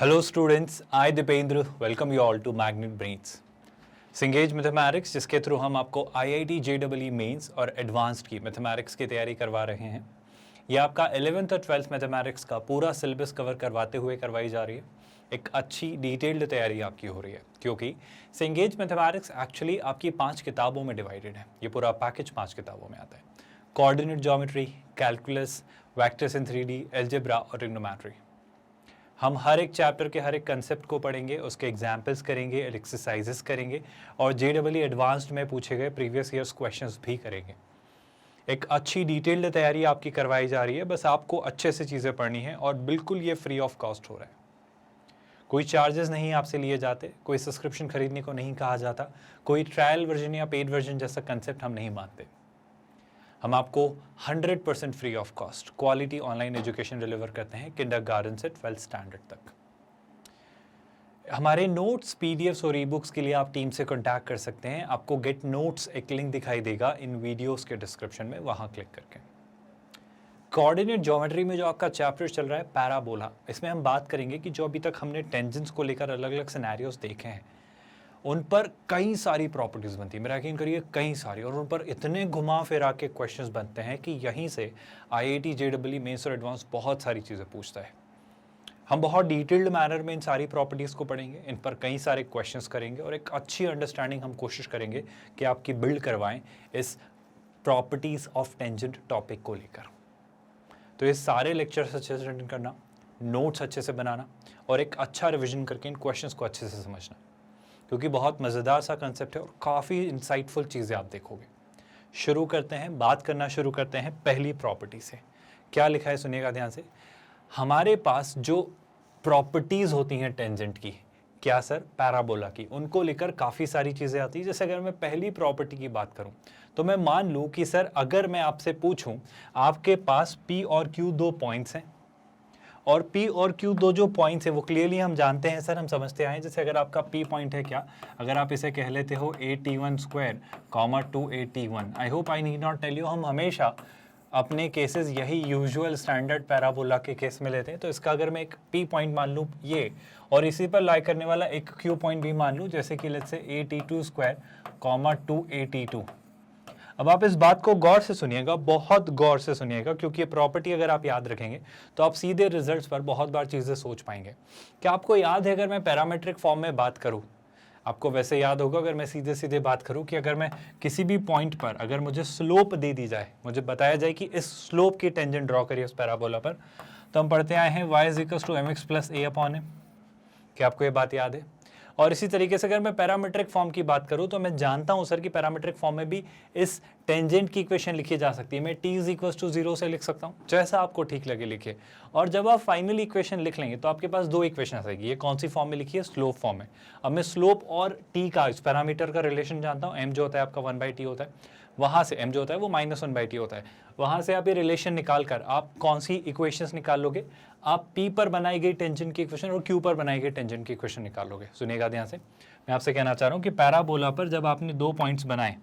Hello students, I Dipendra welcome you all to Magnet Brains. Cengage Mathematics जिसके through हम आपको IIT JEE mains और advanced की mathematics की तैयारी करवा रहे हैं। ये आपका 11th और 12th मैथमेटिक्स का पूरा सिलेबस कवर करवाते हुए करवाई जा रही है। एक अच्छी डिटेल्ड तैयारी आपकी हो रही है क्योंकि Cengage Mathematics एक्चुअली आपकी 5 किताबों में डिवाइडेड है। ये पूरा पैकेज 5 किताबों में आता है। Coordinate geometry, calculus, vectors in 3D, algebra और ट्रिग्नोमेट्री। हम हर एक चैप्टर के हर एक कंसेप्ट को पढ़ेंगे, उसके एग्जाम्पल्स करेंगे, एक्सरसाइजेस करेंगे और JEE एडवांस्ड में पूछे गए प्रीवियस ईयर्स क्वेश्चंस भी करेंगे। एक अच्छी डिटेल्ड तैयारी आपकी करवाई जा रही है, बस आपको अच्छे से चीज़ें पढ़नी है और बिल्कुल ये फ्री ऑफ कॉस्ट हो रहा है। कोई चार्जेस नहीं आपसे लिए जाते, कोई सब्सक्रिप्शन खरीदने को नहीं कहा जाता, कोई ट्रायल वर्जन या पेड वर्जन जैसा कंसेप्ट हम नहीं मानते। हम आपको 100% free of cost quality online education deliver करते हैं किंडरगार्टन से 12th स्टैंडर्ड तक। हमारे नोट्स, पीडीएफ्स और ई बुक्स के लिए आप टीम से कांटेक्ट कर सकते हैं। आपको गेट नोट्स एक लिंक दिखाई देगा इन वीडियोस के डिस्क्रिप्शन में, वहां क्लिक करके। कोऑर्डिनेट ज्योमेट्री में जो आपका चैप्टर चल रहा है पैराबोला, इसमें हम बात करेंगे कि जो अभी तक हमने टेंजेंट्स को लेकर अलग अलग सिनेरियोस देखे हैं उन पर कई सारी प्रॉपर्टीज़ बनती है। मेरा यकीन करिए कई सारी, और उन पर इतने घुमा फिरा के क्वेश्चंस बनते हैं कि यहीं से IIT JEE मेंस और एडवांस बहुत सारी चीज़ें पूछता है। हम बहुत डिटेल्ड मैनर में इन सारी प्रॉपर्टीज़ को पढ़ेंगे, इन पर कई सारे क्वेश्चंस करेंगे और एक अच्छी अंडरस्टैंडिंग हम कोशिश करेंगे कि आपकी बिल्ड करवाएं इस प्रॉपर्टीज़ ऑफ टेंजेंट टॉपिक को लेकर। तो ये सारे लेक्चर्स अच्छे से अटेंड करना, नोट्स अच्छे से बनाना और एक अच्छा रिविजन करके इन क्वेश्चंस को अच्छे से समझना, क्योंकि बहुत मज़ेदार सा कंसेप्ट है और काफ़ी इंसाइटफुल चीज़ें आप देखोगे। शुरू करते हैं, बात करना शुरू करते हैं पहली प्रॉपर्टी से। क्या लिखा है सुनिएगा ध्यान से। हमारे पास जो प्रॉपर्टीज़ होती हैं टेंजेंट की, क्या सर, पैराबोला की, उनको लेकर काफ़ी सारी चीज़ें आती हैं। जैसे अगर मैं पहली प्रॉपर्टी की बात करूं तो मैं मान लूं कि सर अगर मैं आपसे पूछूं आपके पास P और Q दो पॉइंट्स हैं और P और Q दो जो पॉइंट्स है वो क्लियरली हम जानते हैं सर, हम समझते आए हैं। जैसे अगर आपका P पॉइंट है, क्या अगर आप इसे कह लेते हो AT1 square comma 2AT1, I hope I need not tell you, हम हमेशा अपने केसेस यही यूजुअल स्टैंडर्ड पैराबोला के केस में लेते हैं। तो इसका अगर मैं एक P पॉइंट मान लूँ ये, और इसी पर लाई करने वाला एक Q पॉइंट भी मान लूँ, जैसे कि let's say AT2 square comma 2AT2। अब आप इस बात को गौर से सुनिएगा, बहुत गौर से सुनिएगा, क्योंकि ये प्रॉपर्टी अगर आप याद रखेंगे तो आप सीधे रिजल्ट्स पर बहुत बार चीज़ें सोच पाएंगे। क्या आपको याद है, अगर मैं पैरामीट्रिक फॉर्म में बात करूँ, आपको वैसे याद होगा अगर मैं सीधे सीधे बात करूँ कि अगर मैं किसी भी पॉइंट पर अगर मुझे स्लोप दे दी जाए, मुझे बताया जाए कि इस स्लोप की टेंजेंट ड्रॉ करिए उस पैराबोला पर, तो हम पढ़ते आए हैं y = mx + a/m। क्या आपको ये बात याद है? और इसी तरीके से अगर मैं पैरामीट्रिक फॉर्म की बात करूं तो मैं जानता हूं सर कि पैरामीट्रिक फॉर्म में भी इस टेंजेंट की इक्वेशन लिखी जा सकती है। मैं t = 0 से लिख सकता हूं, जैसा आपको ठीक लगे लिखिए। और जब आप फाइनल इक्वेशन लिख लेंगे तो आपके पास दो इक्वेशन आएगी। ये कौन सी फॉर्म में लिखी है? स्लोप फॉर्म में। अब मैं स्लोप और t का, इस पैरामीटर का रिलेशन जानता हूँ। m जो होता है आपका 1/t होता है, वहाँ से m जो होता है वो -1/t होता है। वहाँ से आप ये रिलेशन निकाल कर आप कौन सी इक्वेशंस निकाल लोगे? आप P पर बनाई गई टेंजेंट की इक्वेशन और Q पर बनाई गई टेंजेंट की इक्वेशन निकाल लोगे। सुनिएगा ध्यान से, मैं आपसे कहना चाह रहा हूँ कि पैराबोला पर जब आपने दो पॉइंट्स बनाए,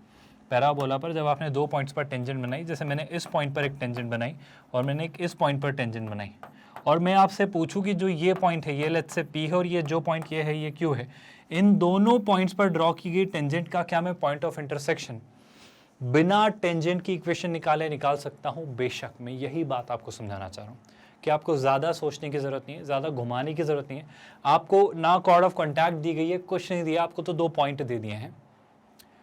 पैराबोला पर जब आपने दो पॉइंट्स पर टेंजेंट बनाई, जैसे मैंने इस पॉइंट पर एक टेंजेंट बनाई और मैंने एक इस पॉइंट पर टेंजेंट बनाई, और मैं आपसे पूछूं कि जो ये पॉइंट है ये लेट्स से P है और ये जो पॉइंट ये है ये Q है, इन दोनों पॉइंट्स पर ड्रॉ की गई टेंजेंट का क्या मैं पॉइंट ऑफ इंटरसेक्शन बिना टेंजेंट की इक्वेशन निकाल सकता हूं? बेशक। मैं यही बात आपको समझाना चाह रहा हूं कि आपको ज़्यादा सोचने की ज़रूरत नहीं है, ज़्यादा घुमाने की ज़रूरत नहीं है। आपको ना कॉर्ड ऑफ कॉन्टैक्ट दी गई है, कुछ नहीं दिया आपको, तो दो पॉइंट दे दिए हैं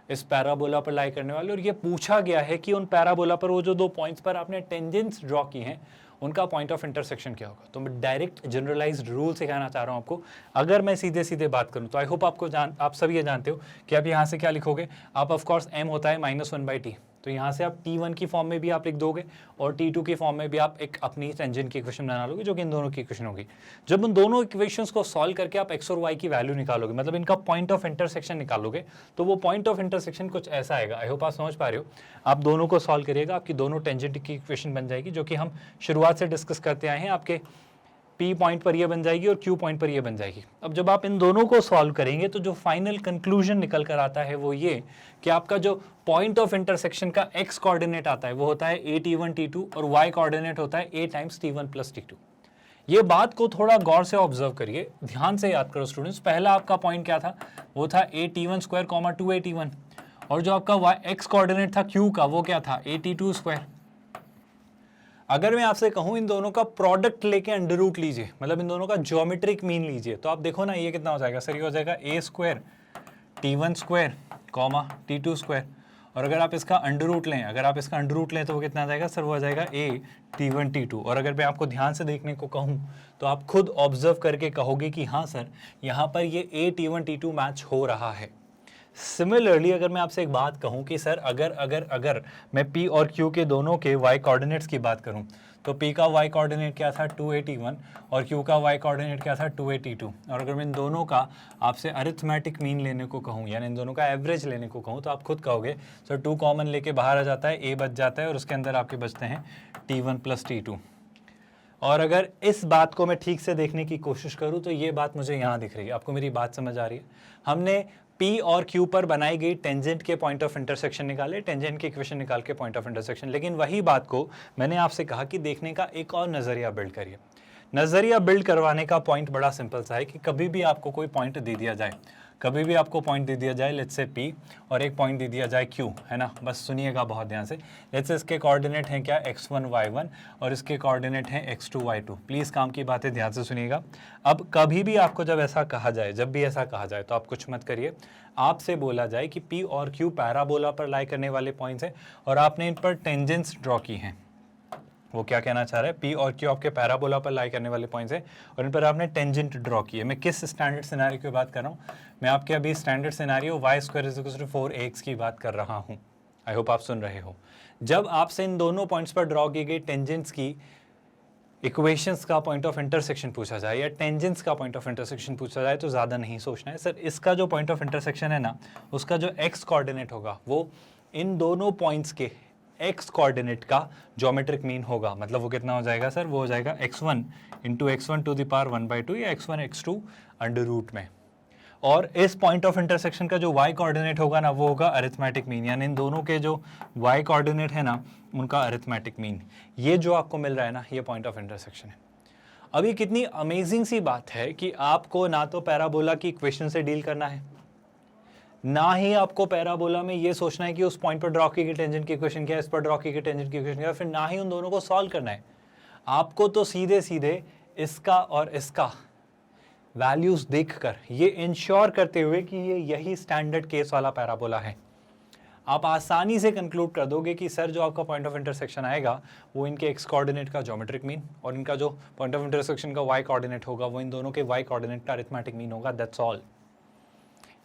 इस पैराबोला पर लाई करने वाले, और ये पूछा गया है कि उन पैराबोला पर वो जो दो पॉइंट्स पर आपने टेंजेंट्स ड्रॉ की हैं उनका पॉइंट ऑफ इंटरसेक्शन क्या होगा। तो मैं डायरेक्ट जनरलाइज्ड रूल से कहना चाह रहा हूँ आपको। अगर मैं सीधे सीधे बात करूँ तो आई होप आप सब ये जानते हो कि आप यहाँ से क्या लिखोगे। आप ऑफकोर्स m होता है -1/t, तो यहाँ से आप T1 की फॉर्म में भी आप लिख दोगे और T2 की फॉर्म में भी आप एक अपनी टेंजेंट की इक्वेशन बना लोगे, जो कि इन दोनों की इक्वेशन होगी। जब उन दोनों इक्वेशंस को सॉल्व करके आप x और y की वैल्यू निकालोगे, मतलब इनका पॉइंट ऑफ इंटरसेक्शन निकालोगे, तो वो पॉइंट ऑफ इंटरसेक्शन कुछ ऐसा आएगा। आई होप आप समझ पा रहे हो। आप दोनों को सॉल्व करिएगा, आपकी दोनों टेंजेंट की इक्वेशन बन जाएगी, जो कि हम शुरुआत से डिस्कस करते आए हैं। आपके P पॉइंट पर ये बन जाएगी और Q पॉइंट पर ये बन जाएगी। अब जब आप इन दोनों को सॉल्व करेंगे तो जो फाइनल कंक्लूजन निकल कर आता है वो ये कि आपका जो पॉइंट ऑफ इंटरसेक्शन का x कोऑर्डिनेट आता है वो होता है AT1 T2 और y कोऑर्डिनेट होता है A × T1 + T2। ये बात को थोड़ा गौर से ऑब्जर्व करिए, ध्यान से याद करो स्टूडेंट्स। पहला आपका पॉइंट क्या था, वो था AT1 स्क्वायर कॉमा 2AT1, और जो आपका x कोऑर्डिनेट था Q का वो क्या था AT2 स्क्वायर। अगर मैं आपसे कहूं इन दोनों का प्रोडक्ट लेके अंडर रूट लीजिए, मतलब इन दोनों का ज्योमेट्रिक मीन लीजिए, तो आप देखो ना ये कितना हो जाएगा सर, ये हो जाएगा A square T1 square comma T2 square, और अगर आप इसका अंडर रूट लें, तो वो कितना आ जाएगा सर, वो आ जाएगा A T1 T2। और अगर मैं आपको ध्यान से देखने को कहूँ तो आप खुद ऑब्जर्व करके कहोगे कि हाँ सर यहाँ पर ये A T1 T2 मैच हो रहा है। सिमिलरली अगर मैं आपसे एक बात कहूं कि सर अगर मैं P और Q के दोनों के y कोऑर्डिनेट्स की बात करूं, तो P का y कोऑर्डिनेट क्या था 2AT1 और Q का y कोऑर्डिनेट क्या था 2AT2, और अगर मैं इन दोनों का आपसे अरिथमेटिक मीन लेने को कहूं, यानी इन दोनों का एवरेज लेने को कहूं, तो आप खुद कहोगे सर 2 कॉमन लेके बाहर आ जाता है, A बच जाता है और उसके अंदर आपके बचते हैं T1 प्लस T2। और अगर इस बात को मैं ठीक से देखने की कोशिश करूं तो ये बात मुझे यहाँ दिख रही है, आपको मेरी बात समझ आ रही है। हमने P और Q पर बनाई गई टेंजेंट के पॉइंट ऑफ इंटरसेक्शन निकाले, टेंजेंट की इक्वेशन निकाल के पॉइंट ऑफ इंटरसेक्शन, लेकिन वही बात को मैंने आपसे कहा कि देखने का एक और नज़रिया बिल्ड करिए। नज़रिया बिल्ड करवाने का पॉइंट बड़ा सिंपल सा है कि कभी भी आपको कोई पॉइंट दे दिया जाए, लेट्स से P और एक पॉइंट दे दिया जाए Q, है ना, बस सुनिएगा बहुत ध्यान से। लेट्स से इसके कोऑर्डिनेट हैं क्या x1 y1 और इसके कोऑर्डिनेट हैं x2 y2। प्लीज़ काम की बातें ध्यान से सुनिएगा। अब कभी भी आपको जब भी ऐसा कहा जाए तो आप कुछ मत करिए, आपसे बोला जाए कि P और Q पैराबोला पर लाई करने वाले पॉइंट्स हैं और आपने इन पर टेंजेंट्स ड्रॉ की हैं। वो क्या कहना चाह रहा है, P और Q आपके पैराबोला पर लाई करने वाले पॉइंट्स हैं और इन पर आपने टेंजेंट ड्रॉ की है। मैं किस स्टैंडर्ड सिनेरियो की बात कर रहा हूँ, मैं आपके अभी standard scenario y square is equal to 4ax की बात कर रहा हूँ। आई होप आप सुन रहे हो। जब आपसे इन दोनों पॉइंट्स पर ड्रॉ की गई टेंजेंट्स की इक्वेशंस का पॉइंट ऑफ इंटरसेक्शन पूछा जाए या टेंजेंट्स का पॉइंट ऑफ इंटरसेक्शन पूछा जाए तो ज़्यादा नहीं सोचना है सर, इसका जो पॉइंट ऑफ इंटरसेक्शन है ना, उसका जो x कोऑर्डिनेट होगा वो इन दोनों पॉइंट्स के x कोऑर्डिनेट का ज्योमेट्रिक मीन होगा। मतलब वो कितना हो जाएगा सर, वो हो जाएगा x1 into x1 to the power 1/2 या x1 x2 अंडर रूट में। और इस पॉइंट ऑफ इंटरसेक्शन का जो y कोऑर्डिनेट होगा ना, वो होगा अरिथमेटिक मीन, यानी इन दोनों के जो y कोऑर्डिनेट है ना उनका अरिथमेटिक मीन। ये जो आपको मिल रहा है ना, ये पॉइंट ऑफ इंटरसेक्शन है। अब ये कितनी अमेजिंग सी बात है कि आपको ना तो पैराबोला की इक्वेशन से डील करना है, ना ही आपको पैराबोला में ये सोचना है कि उस पॉइंट पर ड्रॉ की गई टेंजेंट की इक्वेशन क्या है, इस पर ड्रॉ की गई टेंजेंट की इक्वेशन क्या है, फिर ना ही उन दोनों को सॉल्व करना है। आपको तो सीधे सीधे इसका और इसका वैल्यूज देखकर ये इंश्योर करते हुए कि ये यही स्टैंडर्ड केस वाला पैराबोला है, आप आसानी से कंक्लूड कर दोगे कि सर जो आपका पॉइंट ऑफ इंटरसेक्शन आएगा वो इनके x कोऑर्डिनेट का ज्योमेट्रिक मीन और इनका जो पॉइंट ऑफ इंटरसेक्शन का y कोऑर्डिनेट होगा वो इन दोनों के y कोऑर्डिनेट का अरिथमेटिक मीन होगा। That's all.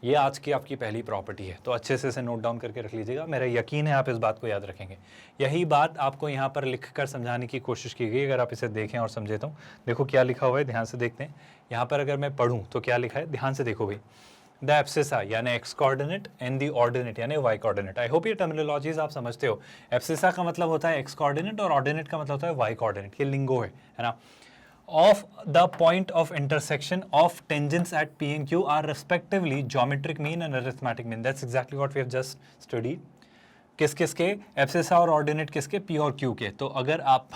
ये आज की आपकी पहली प्रॉपर्टी है, तो अच्छे से इसे नोट डाउन करके रख लीजिएगा। मेरा यकीन है आप इस बात को याद रखेंगे। यही बात आपको यहाँ पर लिख कर समझाने की कोशिश की गई। अगर आप इसे देखें और समझे तो देखो क्या लिखा हुआ है, ध्यान से देखते हैं। यहाँ पर अगर मैं पढ़ूँ तो क्या लिखा है, ध्यान से देखो भाई। द एब्सिसा यानी x coordinate and the ordinate यानी वाई कोऑर्डिनेट। आई होप ये टर्मिनोलॉजीज आप समझते हो। एब्सिसा का मतलब होता है एक्स कोऑर्डिनेट और ऑर्डिनेट का मतलब होता है वाई कोऑर्डिनेट। ये लिंगो है ना। Of the point of intersection of tangents at P and Q are respectively geometric mean and arithmetic mean. That's exactly what we have just studied. किस किस के एब्सिसा और ऑर्डिनेट किसके, P और Q के। तो अगर आप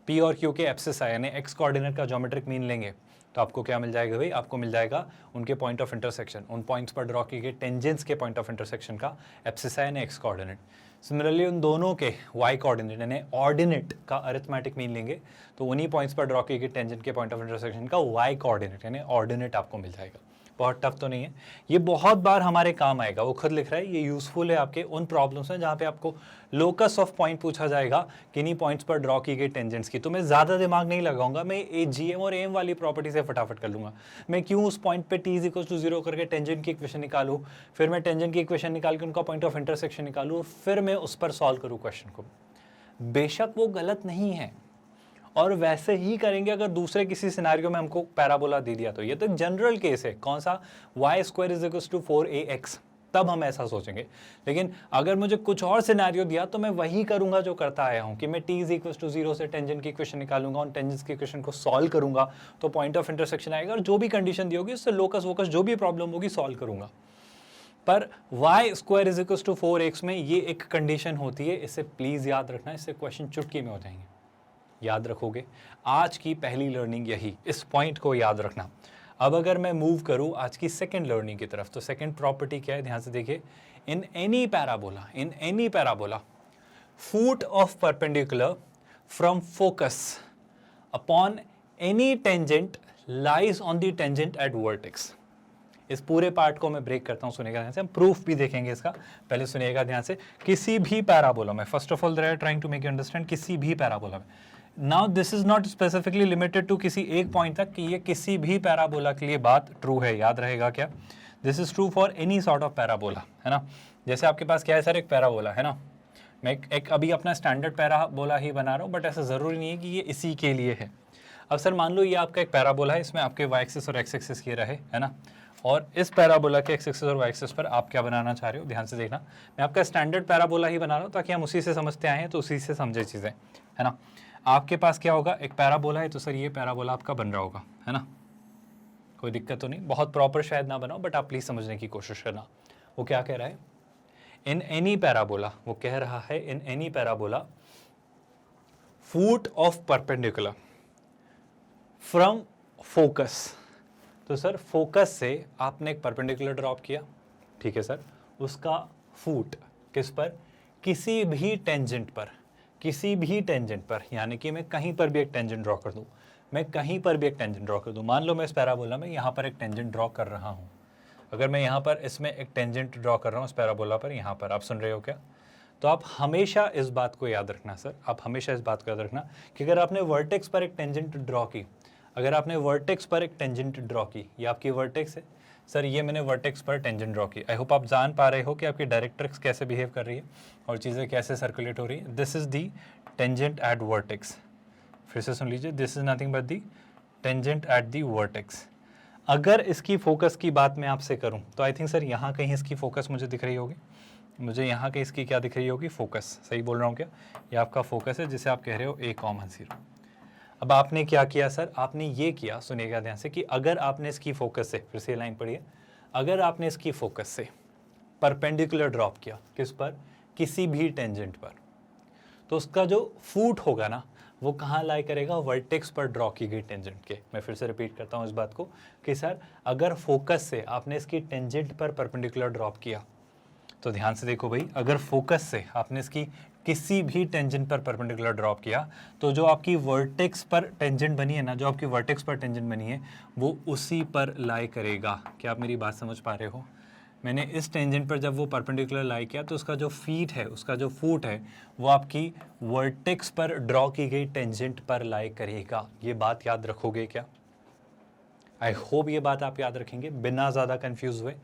P और Q के एब्सिसा यानी x कोऑर्डिनेट का ज्योमेट्रिक मीन लेंगे तो आपको क्या मिल जाएगा भाई, आपको मिल जाएगा उनके पॉइंट ऑफ इंटरसेक्शन, उन पॉइंट्स पर ड्रॉ किए गए टेंजेंट्स के पॉइंट ऑफ इंटरसेक्शन का एब्सिसा यानी x कोऑर्डिनेट। सिमिलरली उन दोनों के y कोऑर्डिनेट यानी ऑर्डिनेट का अरिथमेटिक मीन लेंगे तो उन्हीं पॉइंट्स पर ड्रॉ किए गए टेंजेंट के पॉइंट ऑफ इंटरसेक्शन का y कोऑर्डिनेट यानी ऑर्डिनेट आपको मिल जाएगा। बहुत टफ तो नहीं है, ये बहुत बार हमारे काम आएगा। वो खुद लिख रहा है ये यूजफुल है आपके उन प्रॉब्लम्स में जहाँ पे आपको लोकस ऑफ पॉइंट पूछा जाएगा किन्हीं पॉइंट्स पर ड्रॉ की गई टेंजेंट्स की। तो मैं ज़्यादा दिमाग नहीं लगाऊंगा, मैं ए जीएम और एम वाली प्रॉपर्टी से फटाफट कर लूँगा। मैं क्यों उस पॉइंट पे t इक्वल टू 0 करके टेंजेंट की इक्वेशन निकालूँ, फिर मैं टेंजेंट की इक्वेशन निकाल के उनका पॉइंट ऑफ इंटरसेक्शन निकालूँ और फिर मैं उस पर सॉल्व करूँ क्वेश्चन को। बेशक वो गलत नहीं है और वैसे ही करेंगे अगर दूसरे किसी सिनेरियो में हमको पैराबोला दे दिया तो। ये तो एक जनरल केस है, कौन सा, y square is equal to 4ax, तब हम ऐसा सोचेंगे। लेकिन अगर मुझे कुछ और सिनेरियो दिया तो मैं वही करूंगा जो करता आया हूं कि मैं t इज इक्वल टू 0 से टेंजेंट की इक्वेशन निकालूंगा, उन टेंजेंट्स की इक्वेशन को सॉल्व करूंगा तो पॉइंट ऑफ इंटरसेक्शन आएगा और जो भी कंडीशन दी होगी उससे लोकस वोकस जो भी प्रॉब्लम होगी सॉल्व करूंगा। पर y square is equal to 4x में ये एक कंडीशन होती है, इसे प्लीज याद रखना, इससे क्वेश्चन चुटकी में हो जाएंगे। याद रखोगे। आज की पहली लर्निंग यही, इस पॉइंट को याद रखना। अब अगर मैं मूव करूं आज की सेकंड लर्निंग की तरफ, तो सेकंड प्रॉपर्टी क्या है, ध्यान से देखिए। In any parabola foot of perpendicular from focus upon any tangent lies on the tangent at vertex. इस पूरे पार्ट को मैं ब्रेक करता हूं, सुनिएगा ध्यान से, हम प्रूफ भी देखेंगे इसका, पहले सुनिएगा ध्यान से। किसी भी पैराबोला में, first of all they are trying to make you understand, किसी भी पैराबोला में, now this is not specifically limited to किसी एक पॉइंट तक, कि ये किसी भी पैराबोला के लिए बात ट्रू है, याद रहेगा क्या, this is true for any sort of parabola, है ना। जैसे आपके पास क्या है सर, एक पैराबोला है ना, मैं एक अभी अपना स्टैंडर्ड पैराबोला ही बना रहा हूँ, बट ऐसा ज़रूरी नहीं है कि ये इसी के लिए है। अब सर मान लो ये आपका एक पैराबोला है, इसमें आपके वाई एक्सिस और एक्स एक्सिस ये रहे, है ना, और इस पैराबोला के एक्स एक्सिस और वाई एक्सिस पर आप क्या बनाना चाह रहे हो, ध्यान से देखना। मैं आपका स्टैंडर्ड पैराबोला ही बना रहा हूँ ताकि हम उसी से समझते आए हैं, तो उसी से समझे चीज़ें, है ना। आपके पास क्या होगा, एक पैराबोला है, तो सर ये पैराबोला आपका बन रहा होगा, है ना, कोई दिक्कत तो नहीं, बहुत प्रॉपर शायद ना बनाओ, बट आप प्लीज़ समझने की कोशिश करना। वो क्या कह रहा है, इन एनी पैराबोला, वो कह रहा है in any parabola foot of perpendicular from focus. तो सर फोकस से आपने एक परपेंडिकुलर ड्रॉप किया, ठीक है सर, उसका फूट किस पर, किसी भी टेंजेंट पर, किसी भी टेंजेंट पर, यानी कि मैं कहीं पर भी एक टेंजेंट ड्रॉ कर दूं, मैं कहीं पर भी एक टेंजेंट ड्रॉ कर दूं। मान लो मैं इस पैराबोला में यहाँ पर एक टेंजेंट ड्रॉ कर रहा हूँ, अगर मैं यहाँ पर इसमें एक टेंजेंट ड्रॉ कर रहा हूँ इस पैराबोला पर, यहाँ पर आप सुन रहे हो क्या, तो आप हमेशा इस बात को याद रखना सर, आप हमेशा इस बात को याद रखना कि अगर आपने वर्टेक्स पर एक टेंजेंट ड्रॉ की, अगर आपने वर्टेक्स पर एक टेंजेंट ड्रॉ की, ये आपकी वर्टेक्स है सर, ये मैंने वर्टेक्स पर टेंजेंट ड्रॉ की। आई होप आप जान पा रहे हो कि आपकी डायरेक्ट्रिक्स कैसे बिहेव कर रही है और चीज़ें कैसे सर्कुलेट हो रही है। This is the tangent at vertex, फिर से सुन लीजिए, this is nothing but the tangent at the vertex. अगर इसकी फोकस की बात मैं आपसे करूं, तो आई थिंक सर यहाँ कहीं इसकी फोकस मुझे दिख रही होगी, मुझे यहाँ कहीं इसकी क्या दिख रही होगी, फोकस, सही बोल रहा हूँ क्या, ये आपका फोकस है जिसे आप कह रहे हो A,0। अब आपने क्या किया सर, आपने ये किया, सुनिएगा ध्यान से, कि अगर आपने इसकी फोकस से, फिर से लाइन पढ़िए, अगर आपने इसकी फोकस से परपेंडिकुलर ड्रॉप किया, किस पर, किसी भी टेंजेंट पर, तो उसका जो फूट होगा ना, वो कहाँ लाई करेगा, वर्टेक्स पर ड्रॉ की गई टेंजेंट के। मैं फिर से रिपीट करता हूँ इस बात को कि सर अगर फोकस से आपने इसकी टेंजेंट पर परपेंडिकुलर ड्रॉप किया, तो ध्यान से देखो भाई, अगर फोकस से आपने इसकी किसी भी टेंजेंट पर परपेंडिकुलर ड्रॉप किया, तो जो आपकी वर्टेक्स पर टेंजेंट बनी है ना, जो आपकी वर्टेक्स पर टेंजेंट बनी है, वो उसी पर लाई करेगा। क्या आप मेरी बात समझ पा रहे हो, मैंने इस टेंजेंट पर जब वो परपेंडिकुलर लाई किया, तो उसका जो फीट है, उसका जो फूट है, वो आपकी वर्टेक्स पर ड्रॉ की गई टेंजेंट पर लाई करेगा। ये बात याद रखोगे क्या, आई होप ये बात आप याद रखेंगे बिना ज़्यादा कंफ्यूज हुए।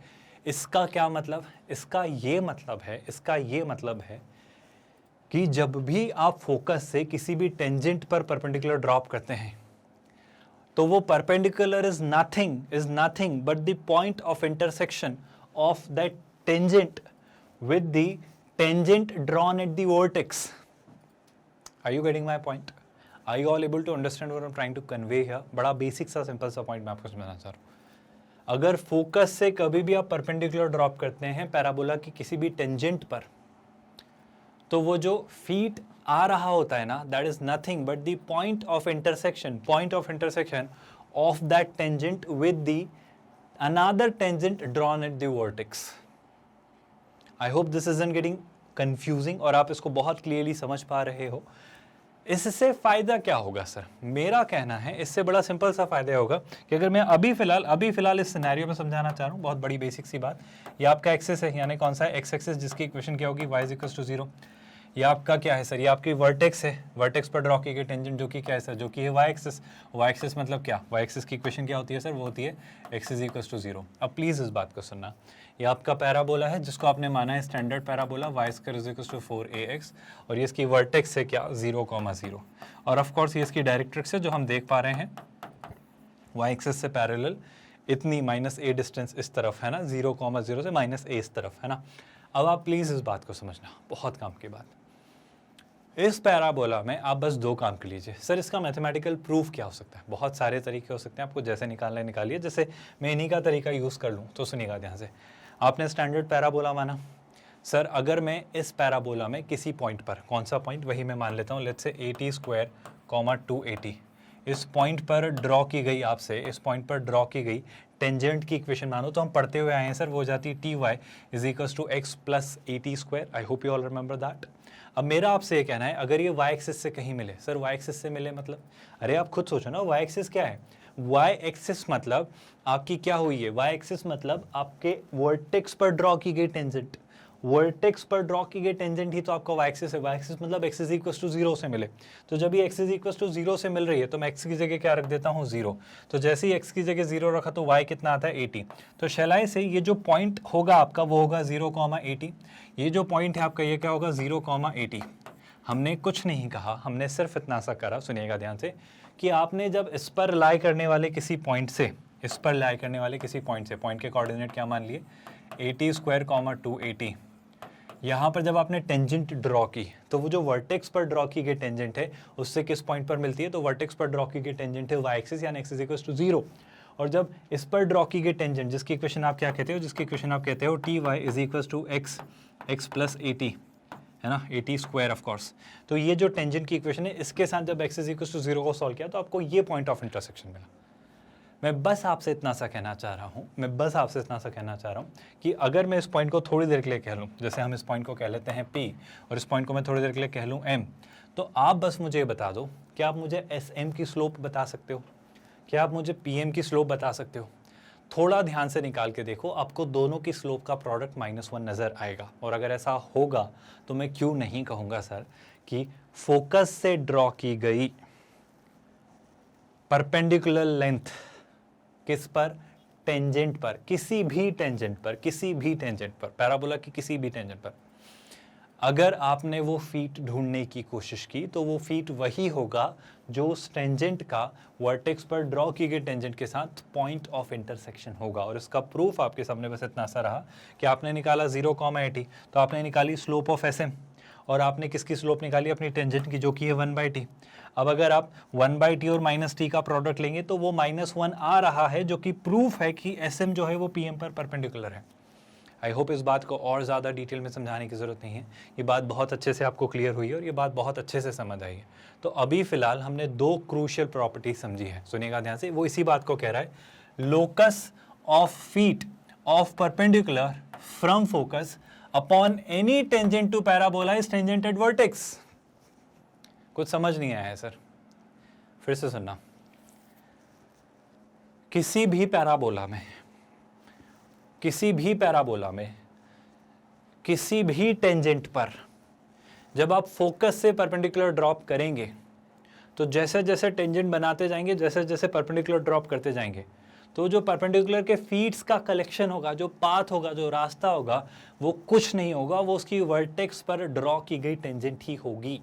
इसका क्या मतलब, इसका ये मतलब है कि जब भी आप फोकस से किसी भी टेंजेंट पर परपेंडिकुलर ड्रॉप करते हैं, तो वो perpendicular is nothing but the point of intersection of that tangent with the tangent drawn at the vertex. Are you getting my point? Are you all able to understand what I'm trying to convey here? बड़ा basic सा simple सा point मैं आपको समझाना चाह रहा हूँ। अगर फोकस से कभी भी आप परपेंडिकुलर ड्रॉप करते हैं पैराबोला की किसी भी टेंजेंट पर, तो वो जो फीट आ रहा होता है ना, that is nothing but the point of intersection of that tangent with the another tangent drawn at the vertex. I hope this isn't getting confusing और आप इसको बहुत क्लियरली समझ पा रहे हो। इससे फायदा क्या होगा सर, मेरा कहना है इससे बड़ा सिंपल सा फायदा होगा कि अगर मैं अभी फिलहाल इस सिनेरियो में समझाना चाह रहा हूँ, बहुत बड़ी बेसिक सी बात, ये आपका एक्सेस है, यानी कौन सा है, एक्स एक्सेस, जिसकी इक्वेशन क्या होगी, y = 0। ये आपका क्या है सर, ये आपकी वर्टेक्स है, वर्टेक्स पर ड्रॉ की गई टेंजेंट जो कि क्या है सर, जो कि है वाई एक्सिस मतलब क्या, वाई एक्सिस की इक्वेशन क्या होती है सर, वो होती है x = 0। अब प्लीज़ इस बात को सुनना, ये आपका पैराबोला है जिसको आपने माना है स्टैंडर्ड पैराबोला, y² = 4ax, और ये इसकी वर्टेक्स है क्या, 0,0, और ऑफ कोर्स ये इसकी डायरेक्ट्रिक्स है जो हम देख पा रहे हैं वाई एक्सिस से पैरेलल इतनी -a डिस्टेंस इस तरफ है ना, 0,0 से -a इस तरफ है ना। अब आप प्लीज़ इस बात को समझना, बहुत काम की बात, इस पैराबोला में आप बस दो काम कर लीजिए। सर इसका मैथमेटिकल प्रूफ क्या हो सकता है, बहुत सारे तरीके हो सकते हैं, आपको जैसे निकालना है निकालिए, जैसे मैं इन्हीं का तरीका यूज़ कर लूँ तो सुनिएगा ध्यान से। आपने स्टैंडर्ड पैराबोला माना, सर अगर मैं इस पैराबोला में किसी पॉइंट पर, कौन सा पॉइंट, वही मैं मान लेता हूँ, लेट्स से 80² 280 इस पॉइंट पर ड्रॉ की गई, आपसे इस पॉइंट पर ड्रॉ की गई टेंजेंट की इक्वेशन मानो तो हम पढ़ते हुए आए हैं सर, वो हो जाती है ty is equals to x plus 80 square. I hope you all remember that. अब मेरा आपसे ये कहना है, अगर ये y एक्सिस से कहीं मिले, सर y एक्सिस से मिले मतलब, अरे आप खुद सोचो ना, y एक्सिस क्या है? y एक्सिस मतलब आपकी क्या हुई है? y एक्सिस मतलब आपके वर्टेक्स पर ड्रॉ की गई टेंजेंट, वर्टेक्स पर ड्रॉ की गई टेंजेंट ही तो आपका y एक्सिस है। y एक्सिस मतलब x इज इक्वल टू 0 से मिले, तो जब ये x इज इक्वल टू 0 से मिल रही है तो मैं x की जगह क्या रख देता हूँ? 0। तो जैसे ही x की जगह 0 रखा तो y कितना आता है? 80। तो शैलाई से ये जो पॉइंट होगा आपका वो होगा 0,80। ये जो पॉइंट है आपका ये क्या होगा? 0,80। हमने कुछ नहीं कहा, हमने सिर्फ इतना सा करा, सुनिएगा ध्यान से, कि आपने जब इस पर लाई करने वाले किसी पॉइंट से, इस पर लाई करने वाले किसी पॉइंट से, पॉइंट के कोऑर्डिनेट क्या मान लिए? 80 स्क्वायर 280। यहाँ पर जब आपने टेंजेंट ड्रॉ की तो वो जो वर्टेक्स पर ड्रॉ की गई टेंजेंट है उससे किस पॉइंट पर मिलती है? तो वर्टेक्स पर ड्रॉ की गई टेंजेंट है y एक्सिस यानी x इज इक्वल टू 0। और जब इस पर ड्रॉ की गई टेंजेंट, जिसकी इक्वेशन आप क्या कहते हो? जिसकी इक्वेशन आप कहते हो ty is equal to x plus 80, है ना, 80 स्क्वायर ऑफ कोर्स। तो ये जो टेंजेंट की इक्वेशन है इसके साथ जब x इज इक्वल टू 0 को सॉल्व किया तो आपको ये पॉइंट ऑफ इंटरसेक्शन मिला। मैं बस आपसे इतना सा कहना चाह रहा हूँ, कि अगर मैं इस पॉइंट को थोड़ी देर के लिए कह लूँ, जैसे हम इस पॉइंट को कह लेते हैं P और इस पॉइंट को मैं थोड़ी देर के लिए कह लूँ M, तो आप बस मुझे बता दो, क्या आप मुझे SM की स्लोप बता सकते हो? क्या आप मुझे PM की स्लोप बता सकते हो? थोड़ा ध्यान से निकाल के देखो, आपको दोनों की स्लोप का प्रोडक्ट -1 नज़र आएगा। और अगर ऐसा होगा तो मैं क्यों नहीं कहूँगा सर कि फोकस से ड्रॉ की गई परपेंडिकुलर लेंथ किस पर? टेंजेंट पर, किसी भी टेंजेंट पर, पैराबोला की किसी भी टेंजेंट पर, अगर आपने वो फीट ढूंढने की कोशिश की तो वो फीट वही होगा जो उस टेंजेंट का वर्टेक्स पर ड्रॉ की गई टेंजेंट के साथ पॉइंट ऑफ इंटरसेक्शन होगा। और इसका प्रूफ आपके सामने बस इतना सा रहा कि आपने निकाला 0,80, तो आपने निकाली स्लोप ऑफ SM, और आपने किसकी स्लोप निकाली? अपनी टेंजेंट की, जो कि है 1/t। अब अगर आप 1/t और -t का प्रोडक्ट लेंगे तो वो -1 आ रहा है, जो कि प्रूफ है कि SM जो है वो PM पर परपेंडिकुलर है। आई होप इस बात को और ज़्यादा डिटेल में समझाने की ज़रूरत नहीं है, ये बात बहुत अच्छे से आपको क्लियर हुई है और ये बात बहुत अच्छे से समझ आई है। तो अभी फ़िलहाल हमने 2 क्रूशियल प्रॉपर्टी समझी है, सुनिएगा ध्यान से। वो इसी बात को कह रहा है, locus of feet of perpendicular from focus upon any tangent to parabola is tangent at vertex. कुछ समझ नहीं आया है सर, फिर से सुनना। किसी भी पैराबोला में, किसी भी टेंजेंट पर जब आप फोकस से परपेंडिकुलर ड्रॉप करेंगे तो जैसे जैसे टेंजेंट बनाते जाएंगे, जैसे जैसे परपेंडिकुलर ड्रॉप करते जाएंगे, तो जो परपेंडिकुलर के फीट्स का कलेक्शन होगा, जो पाथ होगा, जो रास्ता होगा, वो कुछ नहीं होगा, वो उसकी वर्टेक्स पर ड्रॉ की गई टेंजेंट ही होगी।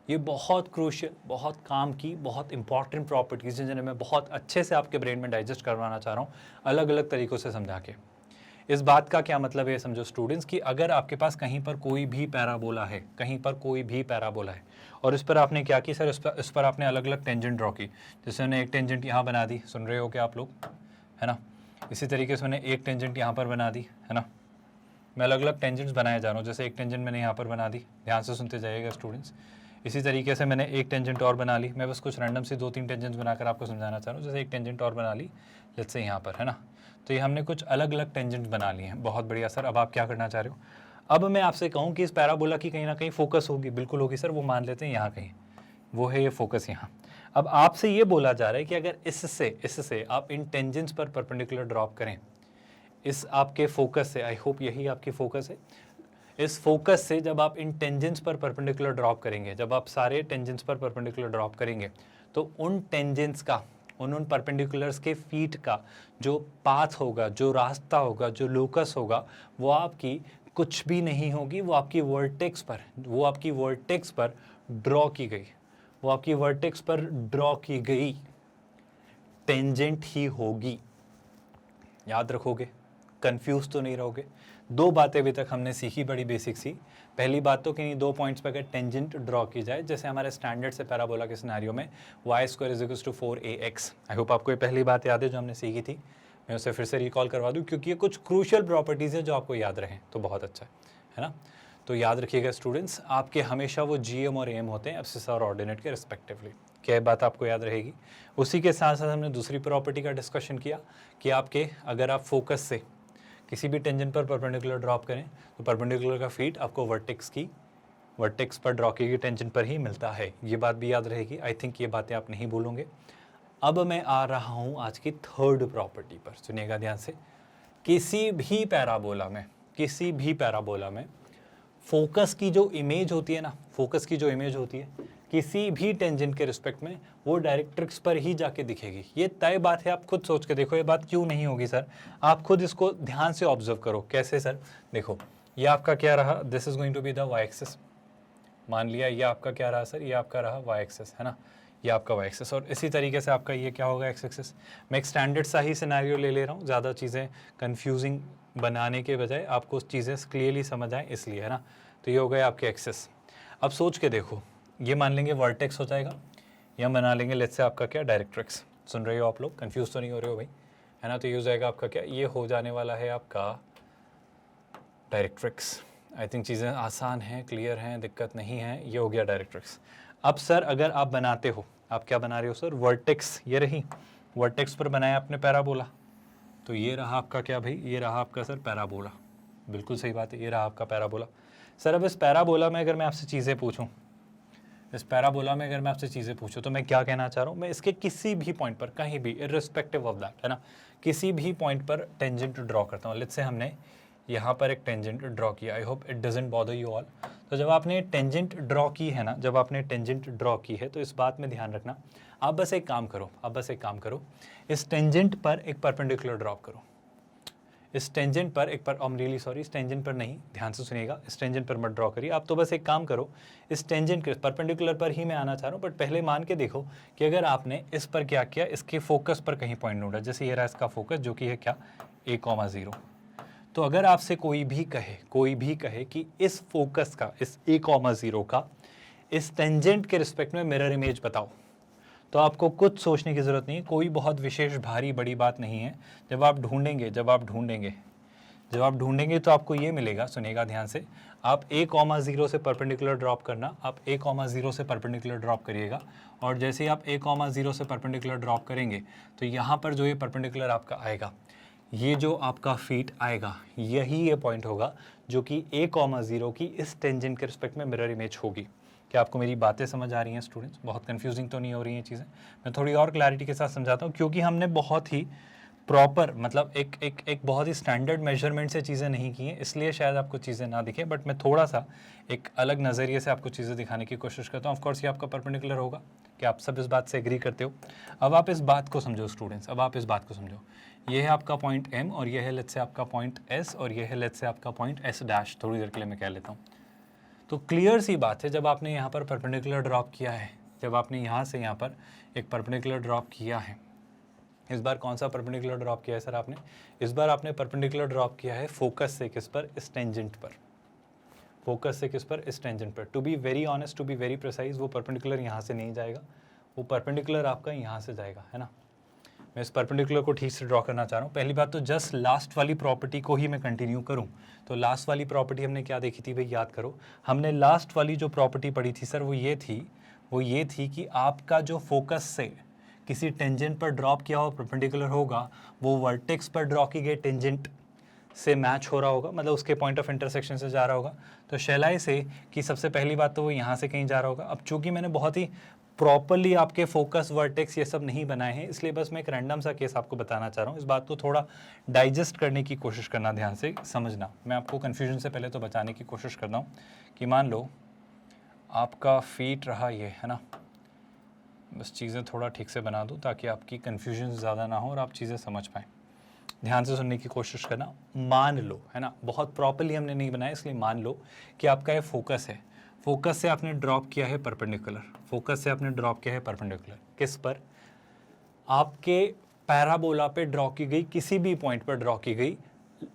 ये बहुत क्रूशियल, बहुत काम की, बहुत इंपॉर्टेंट प्रॉपर्टीज़ हैं जिन्हें मैं बहुत अच्छे से आपके ब्रेन में डाइजेस्ट करवाना चाह रहा हूँ, अलग अलग तरीक़ों से समझा के। इस बात का क्या मतलब है समझो स्टूडेंट्स, कि अगर आपके पास कहीं पर कोई भी पैराबोला है, और इस पर आपने क्या की सर, इस पर आपने अलग अलग टेंजेंट ड्रॉ की। जैसे मैंने एक टेंजेंट यहाँ बना दी, सुन रहे हो क्या आप लोग, है ना। इसी तरीके से मैंने एक टेंजेंट यहाँ पर बना दी, है ना। मैं अलग अलग टेंजेंट्स बनाए जा रहा हूँ, जैसे एक टेंजेंट मैंने यहाँ पर बना दी, ध्यान से सुनते जाइएगा स्टूडेंट्स। इसी तरीके से मैंने एक टेंजेंट और बना ली, मैं बस कुछ रैंडम से 2-3 टेंजेंट्स बनाकर आपको समझाना चाह रहा हूँ। जैसे एक टेंजेंट और बना ली, लेट्स से यहाँ पर, है ना। तो ये हमने कुछ अलग अलग टेंजेंट्स बना लिए हैं। बहुत बढ़िया सर, अब आप क्या करना चाह रहे हो? अब मैं आपसे कहूँ कि इस पैराबोला की कहीं ना कहीं फोकस होगी, बिल्कुल होगी सर, वो मान लेते हैं यहाँ कहीं, वो है ये फोकस यहाँ। अब आपसे ये बोला जा रहा है कि अगर इससे आप इन टेंजेंट्स पर परपेंडिकुलर ड्रॉप करें, इस आपके फोकस से, आई होप यही आपकी फोकस है, इस फोकस से जब आप इन टेंजेंट्स पर परपेंडिकुलर ड्रॉप करेंगे, जब आप सारे टेंजेंट्स पर परपेंडिकुलर ड्रॉप करेंगे, तो उन टेंजेंट्स का, उन परपेंडिकुलर्स के फीट का जो पाथ होगा, जो रास्ता होगा, जो लोकस होगा, वो आपकी कुछ भी नहीं होगी, वो आपकी वर्टेक्स पर ड्रॉ की गई टेंजेंट ही होगी। याद रखोगे, कंफ्यूज तो नहीं रहोगे। 2 बातें अभी तक हमने सीखी, बड़ी बेसिक सी। पहली बात तो कि इन 2 पॉइंट्स पर अगर टेंजेंट ड्रॉ की जाए, जैसे हमारे स्टैंडर्ड से पैराबोला के सिनेरियो में y² = 4ax। आई होप आपको ये पहली बात याद है जो हमने सीखी थी, मैं उसे फिर से रिकॉल करवा दूं, क्योंकि ये कुछ क्रूशियल प्रॉपर्टीज़ हैं जो आपको याद रहें तो बहुत अच्छा है ना। तो याद रखिएगा स्टूडेंट्स, आपके हमेशा वो GM और AM होते हैं एब्सिस और ऑर्डिनेट के रिस्पेक्टिवली। क्या ये बात आपको याद रहेगी? उसी के साथ साथ हमने दूसरी प्रॉपर्टी का डिस्कशन किया कि आपके अगर आप फोकस से किसी भी टेंजेंट पर परपेंडिकुलर ड्रॉप करें तो परपेंडिकुलर का फीट आपको वर्टेक्स पर ड्रॉ की गई टेंजेंट पर ही मिलता है। ये बात भी याद रहेगी। आई थिंक ये बातें आप नहीं भूलोगे। अब मैं आ रहा हूँ आज की थर्ड प्रॉपर्टी पर, सुनिएगा ध्यान से। किसी भी पैराबोला में फोकस की जो इमेज होती है ना, किसी भी टेंजेंट के रिस्पेक्ट में वो डायरेक्ट्रिक्स पर ही जाके दिखेगी। ये तय बात है, आप खुद सोच के देखो ये बात क्यों नहीं होगी सर। आप खुद इसको ध्यान से ऑब्जर्व करो। कैसे सर? देखो ये आपका क्या रहा, this is going to be the Y axis. मान लिया ये आपका क्या रहा सर, ये आपका रहा वाई एक्सिस, है ना, ये आपका वाई एक्सिस। और इसी तरीके से आपका ये क्या होगा, एक्स एक्सिस। मैं एक स्टैंडर्ड सा ही सिनेरियो ले रहा हूँ, ज़्यादा चीज़ें कंफ्यूजिंग बनाने के बजाय आपको चीज़ें क्लियरली समझ आए इसलिए, है ना। तो ये हो गए आपके एक्सिस। अब सोच के देखो, ये मान लेंगे वर्टेक्स हो जाएगा, या बना लेंगे लेट्स से आपका क्या, डायरेक्ट्रिक्स। सुन रहे हो आप लोग, कंफ्यूज तो नहीं हो रहे हो भाई, है ना। तो ये हो जाएगा आपका क्या, ये हो जाने वाला है आपका डायरेक्ट्रिक्स। आई थिंक चीज़ें आसान हैं, क्लियर हैं, दिक्कत नहीं है। ये हो गया डायरेक्ट्रिक्स। अब सर अगर आप बनाते हो, आप क्या बना रहे हो सर, वर्टेक्स, ये रही वर्टेक्स पर बनाया आपने पैराबोला, तो ये रहा आपका क्या भाई, ये रहा आपका सर पैराबोला। बिल्कुल सही बात है, ये रहा आपका पैराबोला। सर अब इस पैराबोला में अगर मैं आपसे चीज़ें पूछूं, तो मैं क्या कहना चाह रहा हूँ, मैं इसके किसी भी पॉइंट पर, कहीं भी, इर्रिस्पेक्टिव ऑफ दैट, है ना, किसी भी पॉइंट पर टेंजेंट ड्रॉ करता हूँ। लेट्स से हमने यहाँ पर एक टेंजेंट ड्रॉ किया। I hope it doesn't bother you all. तो जब आपने टेंजेंट ड्रॉ की है ना, तो इस बात में ध्यान रखना, आप बस एक काम करो, इस टेंजेंट पर एक परपेंडिकुलर ड्रॉप करो। इस टेंजेंट पर नहीं, ध्यान से सुनिएगा, इस टेंजेंट पर मत ड्रॉ करिए आप। तो बस एक काम करो, इस टेंजेंट के परपेंडिकुलर पर ही मैं आना चाह रहा हूँ, बट पहले मान के देखो कि अगर आपने इस पर क्या किया, इसके फोकस पर कहीं पॉइंट ढूंढा। जैसे ये रहा इसका फोकस, जो कि है क्या, a,0। तो अगर आपसे कोई भी कहे कि इस फोकस का, इस a,0 का इस टेंजेंट के रिस्पेक्ट में मिरर इमेज बताओ, तो आपको कुछ सोचने की ज़रूरत नहीं है, कोई बहुत विशेष भारी बड़ी बात नहीं है। जब आप ढूंढेंगे तो आपको ये मिलेगा, सुनिएगा ध्यान से। आप a,0 से परपेंडिकुलर ड्रॉप करना, आप a,0 से परपेंडिकुलर ड्रॉप करिएगा, और जैसे ही आप a,0 से परपेंडिकुलर ड्रॉप करेंगे तो यहाँ पर जो ये परपेंडिकुलर आपका आएगा, ये जो आपका फीट आएगा, यही ये पॉइंट होगा जो कि a,0 की इस टेंजेंट के रिस्पेक्ट में मिरर इमेज होगी। क्या आपको मेरी बातें समझ आ रही हैं स्टूडेंट्स? बहुत कंफ्यूजिंग तो नहीं हो रही हैं चीज़ें? मैं थोड़ी और क्लैरिटी के साथ समझाता हूँ, क्योंकि हमने बहुत ही प्रॉपर, मतलब एक बहुत ही स्टैंडर्ड मेजरमेंट से चीज़ें नहीं की हैं, इसलिए शायद आपको चीज़ें ना दिखें। बट मैं थोड़ा सा एक अलग नज़रिए से आपको चीज़ें दिखाने की कोशिश करता हूँ। ऑफकोर्स ये आपका परपेंडिकुलर होगा, क्या आप सब इस बात से एग्री करते हो? अब आप इस बात को समझो स्टूडेंट्स, ये है आपका पॉइंट M, और ये है लेट्स से आपका पॉइंट S, और ये है लेट्स से आपका पॉइंट S डैश। थोड़ी देर के लिए मैं कह लेता हूँ। तो क्लियर सी बात है, जब आपने यहाँ पर परपेंडिकुलर ड्रॉप किया है, जब आपने यहाँ से यहाँ पर एक परपेंडिकुलर ड्रॉप किया है, इस बार कौन सा परपेंडिकुलर ड्रॉप किया है सर आपने? इस बार आपने परपेंडिकुलर ड्रॉप किया है फोकस से किस पर, इस टेंजेंट पर। फोकस से किस पर, इस टेंजेंट पर। To be very honest, to be very precise, वो परपेंडिकुलर यहाँ से नहीं जाएगा, वो परपेंडिकुलर आपका यहाँ से जाएगा, है ना। मैं इस परपेंडिकुलर को ठीक से ड्रॉ करना चाह रहा हूँ। पहली बात तो जस्ट लास्ट वाली प्रॉपर्टी को ही मैं कंटिन्यू करूँ, तो लास्ट वाली प्रॉपर्टी हमने क्या देखी थी भाई, याद करो। हमने लास्ट वाली जो प्रॉपर्टी पढ़ी थी सर, वो ये थी कि आपका जो फोकस से किसी टेंजेंट पर ड्रॉप किया हुआ परपेंडिकुलर होगा, वो वर्टेक्स पर ड्रॉ की गई टेंजेंट से मैच हो रहा होगा, मतलब उसके पॉइंट ऑफ इंटरसेक्शन से जा रहा होगा। तो शैलाई से कि सबसे पहली बात तो वो यहाँ से कहीं जा रहा होगा। अब चूंकि मैंने बहुत ही प्रॉपरली आपके फोकस, वर्टेक्स ये सब नहीं बनाए हैं, इसलिए बस मैं एक रैंडम सा केस आपको बताना चाह रहा हूँ। इस बात को थोड़ा डाइजेस्ट करने की कोशिश करना, ध्यान से समझना। मैं आपको कन्फ्यूजन से पहले तो बचाने की कोशिश करता हूँ कि मान लो आपका फीट रहा ये, है ना। बस चीज़ें थोड़ा ठीक से बना दूँ ताकि आपकी कन्फ्यूजन ज़्यादा ना हो और आप चीज़ें समझ पाएँ। ध्यान से सुनने की कोशिश करना। मान लो, है ना, बहुत प्रॉपरली हमने नहीं बनाया, इसलिए मान लो कि आपका ये फोकस है। फोकस से आपने ड्रॉप किया है परपेंडिकुलर, किस पर? आपके पैराबोला पे ड्रॉ की गई, किसी भी पॉइंट पर ड्रॉ की गई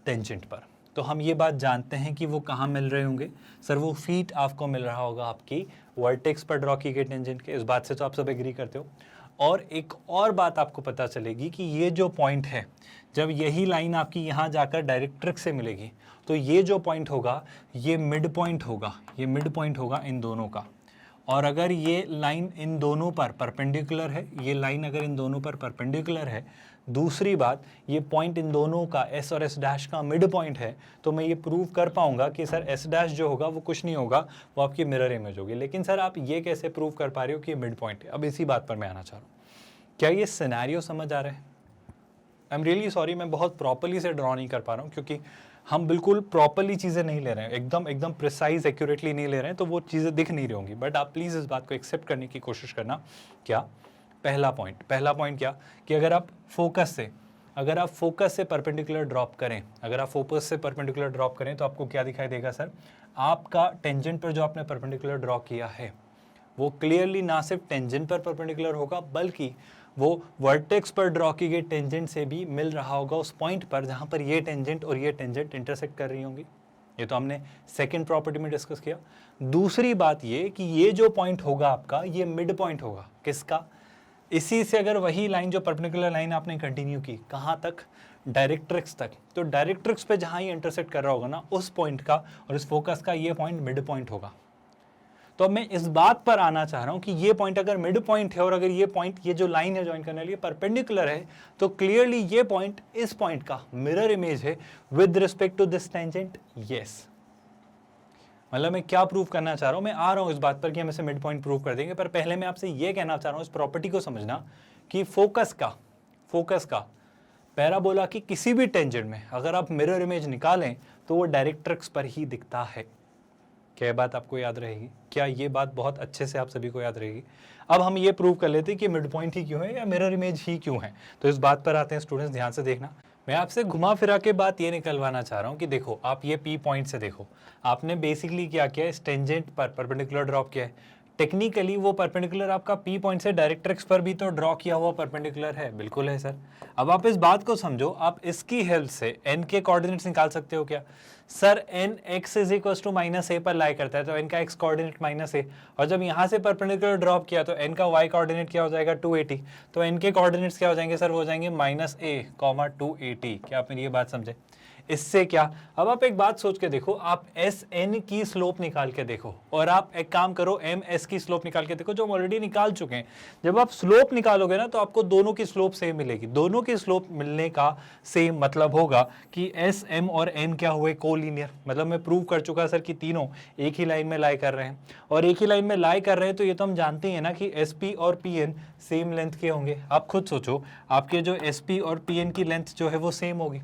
टेंजेंट पर। तो हम ये बात जानते हैं कि वो कहाँ मिल रहे होंगे सर, वो फीट आपको मिल रहा होगा आपकी वर्टेक्स पर ड्रॉ की गई टेंजेंट के। इस बात से तो आप सब एग्री करते हो। और एक और बात आपको पता चलेगी कि ये जो पॉइंट है, जब यही लाइन आपकी यहाँ जाकर डायरेक्ट्रिक्स से मिलेगी तो ये जो पॉइंट होगा ये मिड पॉइंट होगा, ये मिड पॉइंट होगा इन दोनों का। और अगर ये लाइन इन दोनों पर परपेंडिकुलर है, ये लाइन अगर इन दोनों पर परपेंडिकुलर है, दूसरी बात ये पॉइंट इन दोनों का एस और एस डैश का मिड पॉइंट है, तो मैं ये प्रूव कर पाऊंगा कि सर एस डैश जो होगा वो कुछ नहीं होगा, वो आपकी मिरर इमेज होगी। लेकिन सर आप ये कैसे प्रूव कर पा रहे हो कि ये मिड पॉइंट है? अब इसी बात पर मैं आना चाह रहा हूँ। क्या ये सिनेरियो समझ आ रहा है? आई एम रियली सॉरी, मैं बहुत प्रॉपरली से ड्रॉ नहीं कर पा रहा हूँ क्योंकि हम बिल्कुल प्रॉपरली चीज़ें नहीं ले रहे हैं, एकदम प्रिसाइज एक्यूरेटली नहीं ले रहे हैं, तो वो चीज़ें दिख नहीं रही होंगी। बट आप प्लीज़ इस बात को एक्सेप्ट करने की कोशिश करना। क्या पहला पॉइंट क्या कि अगर आप फोकस से परपेंडिकुलर ड्रॉप करें, अगर आप फोकस से परपेंडिकुलर ड्रॉप करें तो आपको क्या दिखाई देगा सर? आपका टेंजेंट पर जो आपने परपेंडिकुलर ड्रॉ किया है वो क्लियरली ना सिर्फ टेंजेंट पर परपेंडिकुलर होगा बल्कि वो वर्टेक्स पर ड्रॉ की गई टेंजेंट से भी मिल रहा होगा उस पॉइंट पर जहाँ पर ये टेंजेंट और ये टेंजेंट इंटरसेक्ट कर रही होंगी। ये तो हमने सेकंड प्रॉपर्टी में डिस्कस किया। दूसरी बात ये कि ये जो पॉइंट होगा आपका ये मिड पॉइंट होगा किसका? इसी से अगर वही लाइन जो परपेंडिकुलर लाइन आपने कंटिन्यू की कहाँ तक? डायरेक्ट्रिक्स तक। तो डायरेक्ट्रिक्स पे जहाँ ये इंटरसेक्ट कर रहा होगा ना उस पॉइंट का और इस फोकस का ये पॉइंट मिड पॉइंट होगा। तो अब मैं इस बात पर आना चाह रहा हूं कि ये पॉइंट अगर मिड पॉइंट है और अगर ये पॉइंट, ये जो लाइन है ज्वाइन करने वाली परपेंडिकुलर है, तो क्लियरली ये पॉइंट इस पॉइंट का मिरर इमेज है with respect to this tangent. Yes, मतलब मैं क्या प्रूव करना चाह रहा हूं? मैं आ रहा हूं इस बात पर कि हम इसे मिड पॉइंट प्रूव कर देंगे, पर पहले मैं आपसे ये कहना चाह रहा हूं इस प्रॉपर्टी को समझना कि फोकस का पैराबोला की किसी भी टेंजेंट में अगर आप मिरर इमेज निकालें तो वो डायरेक्ट्रिक्स पर ही दिखता है। क्या बात आपको याद रहेगी? क्या ये बात बहुत अच्छे से आप सभी को याद रहेगी? अब हम ये प्रूव कर लेते हैं कि मिड पॉइंट ही क्यों है या मिरर इमेज ही क्यों है। तो इस बात पर आते हैं स्टूडेंट्स, ध्यान से देखना। मैं आपसे घुमा फिरा के बात ये निकलवाना चाह रहा हूँ कि देखो आप ये पी पॉइंट से देखो, आपने बेसिकली क्या किया, इस टेंजेंट पर परपेंडिकुलर ड्रॉप किया है। टेक्निकली वो परपेंडिकुलर आपका पी पॉइंट से डायरेक्ट्रिक्स पर भी तो ड्रॉ किया हुआ परपेंडिकुलर है। बिल्कुल है सर। अब आप इस बात को समझो, आप इसकी हेल्प से एन के कोऑर्डिनेट्स निकाल सकते हो क्या? Sir n x is equal to minus a पर लाई करता है, तो एन का एक्स कोऑर्डिनेट माइनस ए, और जब यहाँ से परपेंडिकुलर ड्रॉप किया तो एन का वाई कोऑर्डिनेट क्या हो जाएगा? 280। तो एन के कोऑर्डिनेट्स क्या हो जाएंगे सर? वो हो जाएंगे माइनस ए कॉमा 280। क्या आप मेरी ये बात समझे? इससे क्या, अब आप एक बात सोच के देखो, आप एस एन की स्लोप निकाल के देखो और आप एक काम करो एम एस की स्लोप निकाल के देखो, जो हम ऑलरेडी निकाल चुके हैं। जब आप स्लोप निकालोगे ना तो आपको दोनों की स्लोप सेम मिलेगी। दोनों की स्लोप मिलने का सेम मतलब होगा कि एस एम और एन क्या हुए? कोलिनियर। मतलब मैं प्रूव कर चुका सर कि तीनों एक ही लाइन में लाई कर रहे हैं, और एक ही लाइन में लाई कर रहे हैं तो ये तो हम जानते हैं ना कि एस पी और पी एन सेम लेंथ के होंगे। आप खुद सोचो, आपके जो एस पी और पी एन की लेंथ जो है वो सेम होगी।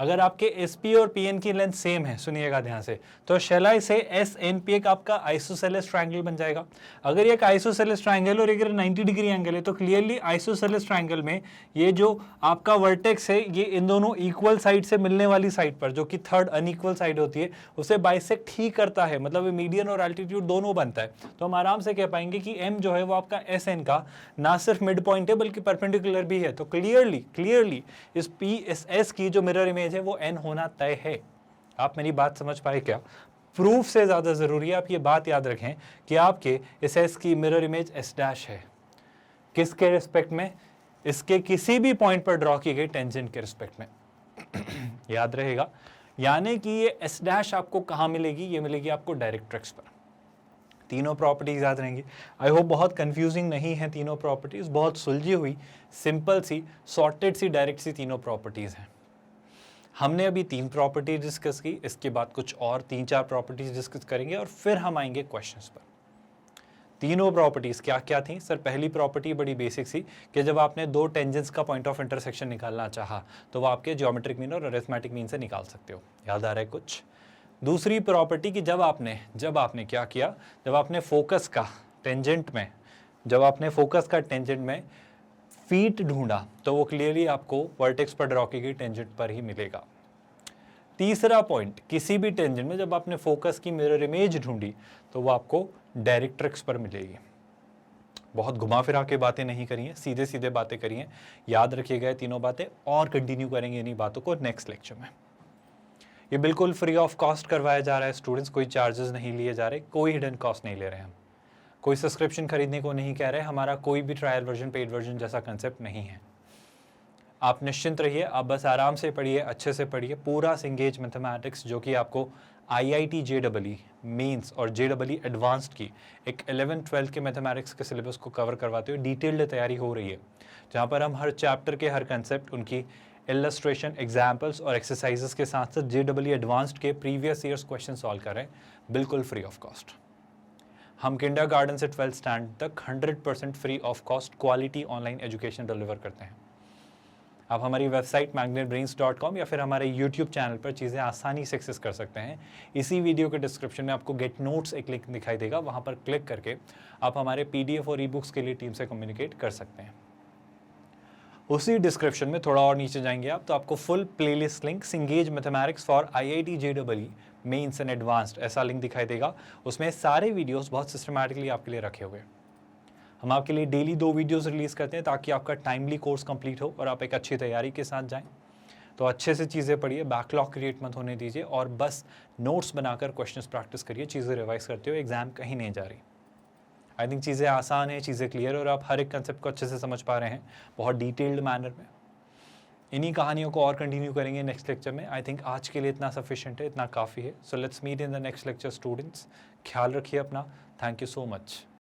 अगर आपके एस पी और पी एन की लेंथ सेम है, सुनिएगा ध्यान से, तो शैल आई से एस एन पी एक आपका आइसोसेलेस ट्रायंगल बन जाएगा। अगर ये एक आइसोसेलेस ट्रायंगल और अगर 90 डिग्री एंगल है तो क्लियरली आइसोसेलेस ट्रायंगल में ये जो आपका वर्टेक्स है ये इन दोनों इक्वल साइड से मिलने वाली साइड पर, जो कि थर्ड अनइक्वल साइड होती है, उसे बाइसेक्ट ही करता है। मतलब मीडियन और एल्टीट्यूड दोनों बनता है। तो हम आराम से कह पाएंगे कि एम जो है वो आपका एस एन का ना सिर्फ मिड पॉइंट है बल्कि परपेंडिकुलर भी है। तो क्लियरली इस पी एस एस की जो मिरर इमेज है वो एन होना तय है। आप मेरी बात समझ पाए क्या? प्रूफ से ज्यादा जरूरी है आप ये बात याद रखें कि आपके इस एस की मिरर इमेज एस डैश है। किसके रिस्पेक्ट में? इसके किसी भी पॉइंट पर ड्रॉ की गई टेंजेंट के रिस्पेक्ट में। याद रहेगा, यानी कि ये एस डैश आपको कहां मिलेगी? ये मिलेगी आपको डायरेक्ट्रिक्स पर। तीनों प्रॉपर्टीज याद रहेंगी। आई होप बहुत कंफ्यूजिंग नहीं है तीनों प्रॉपर्टीज, बहुत सुलझी हुई, सिंपल सी, सॉर्टेड सी, डायरेक्ट सी तीनों प्रॉपर्टीज हैं। हमने अभी 3 प्रॉपर्टीज डिस्कस की, इसके बाद कुछ और 3-4 प्रॉपर्टीज डिस्कस करेंगे और फिर हम आएंगे क्वेश्चंस पर। तीनों प्रॉपर्टीज क्या क्या थी सर? पहली प्रॉपर्टी बड़ी बेसिक सी कि जब आपने दो टेंजेंट्स का पॉइंट ऑफ इंटरसेक्शन निकालना चाहा तो वो आपके ज्योमेट्रिक मीन और अरिथमेटिक मीन से निकाल सकते हो। याद आ रहा है कुछ? दूसरी प्रॉपर्टी कि जब आपने क्या किया, जब आपने फोकस का टेंजेंट में फीट ढूंढा तो वो क्लियरली आपको वर्टेक्स पर ड्रॉ की गई टेंजेंट पर ही मिलेगा। तीसरा पॉइंट, किसी भी टेंजेंट में जब आपने फोकस की मिरर इमेज ढूंढी तो वो आपको डायरेक्ट्रिक्स पर मिलेगी। बहुत घुमा फिरा के बातें नहीं करी हैं, सीधे सीधे बातें करी हैं। याद रखिएगा तीनों बातें, और कंटिन्यू करेंगे इन्हीं बातों को नेक्स्ट लेक्चर में। ये बिल्कुल फ्री ऑफ कॉस्ट करवाया जा रहा है स्टूडेंट्स, कोई चार्जेस नहीं लिए जा रहे, कोई हिडन कॉस्ट नहीं ले रहे हैं हम, कोई सब्सक्रिप्शन खरीदने को नहीं कह रहे, हमारा कोई भी ट्रायल वर्जन पेड वर्जन जैसा कंसेप्ट नहीं है। आप निश्चिंत रहिए, आप बस आराम से पढ़िए, अच्छे से पढ़िए। पूरा सिंगेज मैथमेटिक्स जो कि आपको IIT JEE मेंस और JEE एडवांस्ड की एक 11-12 के मैथमेटिक्स के सिलेबस को कवर करवाते हुए डिटेल्ड तैयारी हो रही है, जहाँ पर हम हर चैप्टर के हर कंसेप्ट, उनकी इलस्ट्रेशन, एग्जाम्पल्स और एक्सरसाइजेस के साथ साथ JEE एडवांस्ड के प्रीवियस ईयर्स क्वेश्चन सॉल्व कर रहे हैं, बिल्कुल फ्री ऑफ कॉस्ट। हम किंडरगार्टन से 12th स्टैंडर्ड तक 100% free of cost quality online education deliver करते हैं। आप हमारी वेबसाइट magnetbrains.com या फिर हमारे YouTube चैनल पर चीज़ें आसानी से एक्सेस कर सकते हैं। इसी वीडियो के डिस्क्रिप्शन में आपको गेट नोट्स एक लिंक दिखाई देगा, वहाँ पर क्लिक करके आप हमारे PDF और ई-बुक्स के लिए टीम से कम्युनिकेट कर सकते हैं। उसी डिस्क्रिप्शन में थोड़ा और नीचे जाएंगे आप तो आपको full playlist link Cengage mathematics for IIT JEE mains and advanced ऐसा लिंक दिखाई देगा। उसमें सारे वीडियोस बहुत सिस्टमैटिकली आपके लिए रखे हुए हैं। हम आपके लिए डेली 2 वीडियोस रिलीज़ करते हैं ताकि आपका टाइमली कोर्स कंप्लीट हो और आप एक अच्छी तैयारी के साथ जाएं। तो अच्छे से चीज़ें पढ़िए, बैकलॉग क्रिएट मत होने दीजिए और बस नोट्स बनाकर क्वेश्चंस प्रैक्टिस करिए, चीज़ें रिवाइज करते हो, एग्जाम कहीं नहीं जा रही। आई थिंक चीज़ें आसान हैं, चीज़ें क्लियर और आप हर एक कंसेप्ट को अच्छे से समझ पा रहे हैं बहुत डिटेल्ड मैनर में। इन्हीं कहानियों को और कंटिन्यू करेंगे नेक्स्ट लेक्चर में। आई थिंक आज के लिए इतना सफिशिएंट है, इतना काफ़ी है। So let's meet in the next lecture students. ख्याल रखिए अपना। Thank you so much.